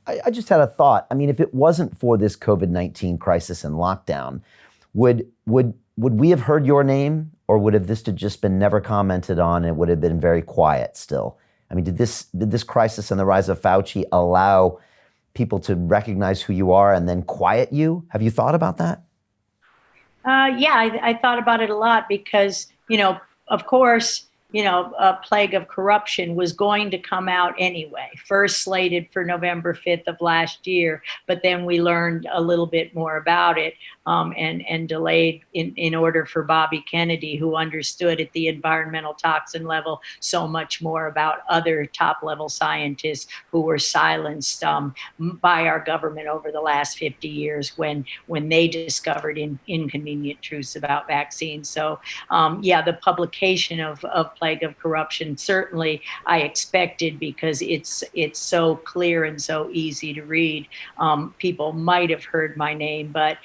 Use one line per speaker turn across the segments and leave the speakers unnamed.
I just had a thought. I mean, if it wasn't for this COVID-19 crisis and lockdown, would we have heard your name, or would have this just been never commented on and would have been very quiet still? I mean, did this crisis and the rise of Fauci allow people to recognize who you are and then quiet you? Have you thought about that?
Yeah, I thought about it a lot because, of course, a plague of corruption was going to come out anyway, first slated for November 5th of last year, but then we learned a little bit more about it, and delayed in order for Bobby Kennedy, who understood at the environmental toxin level so much more about other top level scientists who were silenced by our government over the last 50 years when they discovered inconvenient truths about vaccines. So yeah, the publication of Plague of Corruption, certainly I expected, because it's so clear and so easy to read. People might have heard my name, but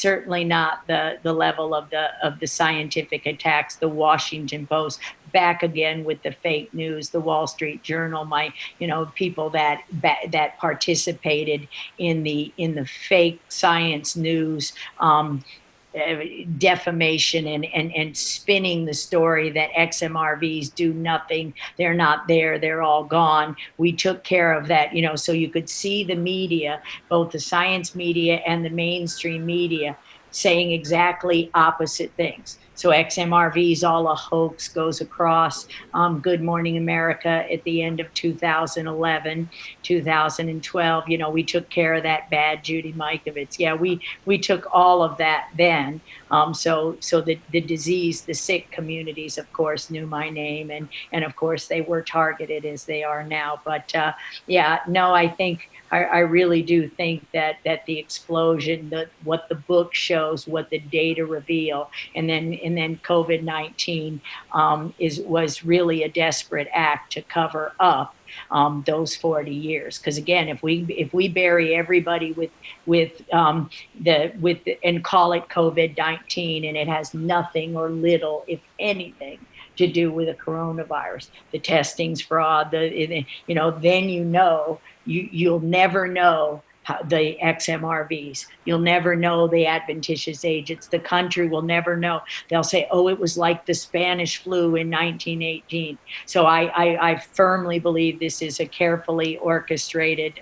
certainly not the level of the scientific attacks. The Washington Post back again with the fake news, the Wall Street Journal, people that participated in the fake science news. Defamation and spinning the story that XMRVs do nothing. They're not there. They're all gone. We took care of that, so you could see the media, both the science media and the mainstream media, saying exactly opposite things. So XMRV is all a hoax, goes across Good Morning America at the end of 2011, 2012. We took care of that bad Judy Mikovits. Yeah, we took all of that then. So the disease, the sick communities, of course, knew my name, and of course they were targeted as they are now. But yeah, no, I really do think that the explosion, what the book shows, what the data reveal, and then COVID-19 was really a desperate act to cover up those 40 years. Because again, if we bury everybody and call it COVID-19, and it has nothing or little, if anything, to do with a coronavirus, the testing's fraud, then you'll never know the XMRVs. You'll never know the adventitious agents. The country will never know. They'll say, oh, it was like the Spanish flu in 1918. So I firmly believe this is a carefully orchestrated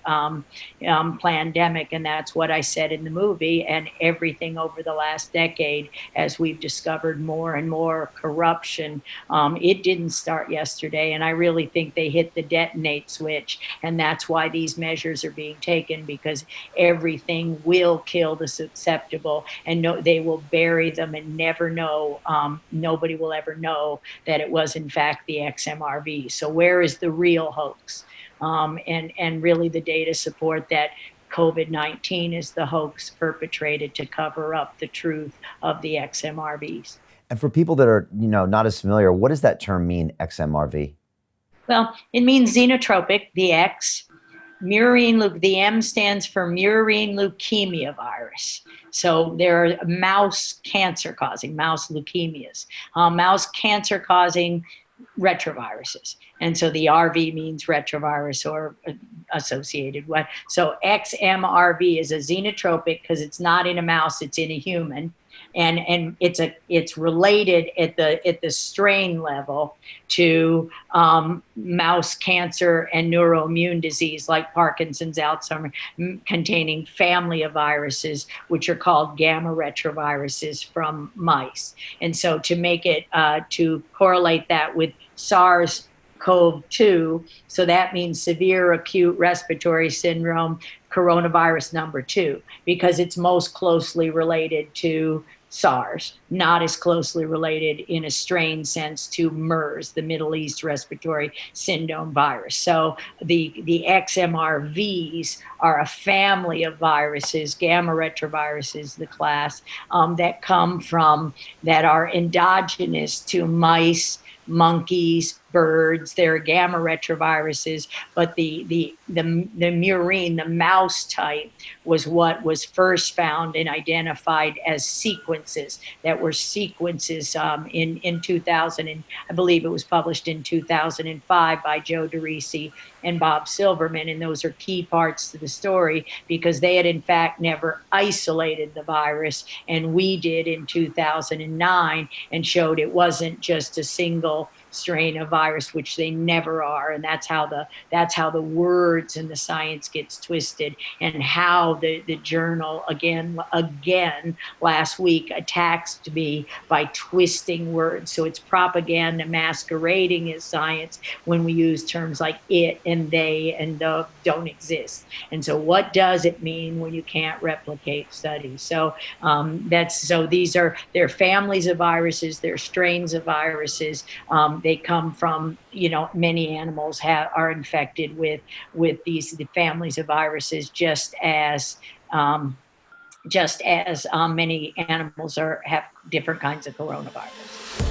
pandemic, and that's what I said in the movie. And everything over the last decade, as we've discovered more and more corruption, it didn't start yesterday, and I really think they hit the detonate switch, and that's why these measures are being taken, because everything will kill the susceptible, and they will bury them and never know. Nobody will ever know that it was in fact the XMRV. So where is the real hoax? And really the data support that COVID-19 is the hoax perpetrated to cover up the truth of the XMRVs.
And for people that are, not as familiar, what does that term mean, XMRV?
Well, it means xenotropic, the X. Murine, the M stands for murine leukemia virus. So there are mouse cancer-causing, mouse leukemias, mouse cancer-causing retroviruses. And so the RV means retrovirus or associated with. So XMRV is a xenotropic because it's not in a mouse, it's in a human. And it's related at the strain level to mouse cancer and neuroimmune disease like Parkinson's, Alzheimer's, containing family of viruses, which are called gamma retroviruses from mice. And so to make it, to correlate that with SARS-CoV-2, so that means severe acute respiratory syndrome, coronavirus number 2, because it's most closely related to SARS, not as closely related in a strain sense to MERS, the Middle East Respiratory Syndrome virus. So the XMRVs are a family of viruses, gamma retroviruses, the class, that are endogenous to mice, monkeys, birds. There are gamma retroviruses, but the murine, the mouse type, was what was first found and identified as sequences that were sequences in 2000, and I believe it was published in 2005 by Joe DeRisi and Bob Silverman, and those are key parts to the story because they had in fact never isolated the virus, and we did in 2009 and showed it wasn't just a single strain of virus, which they never are, and that's how the words and the science gets twisted, and how the journal again last week attacks me by twisting words. So it's propaganda masquerading as science when we use terms like it and they and the don't exist. And so what does it mean when you can't replicate studies? So they're families of viruses, they're strains of viruses. They come from, many animals are infected with the families of viruses, just as many animals have different kinds of coronavirus.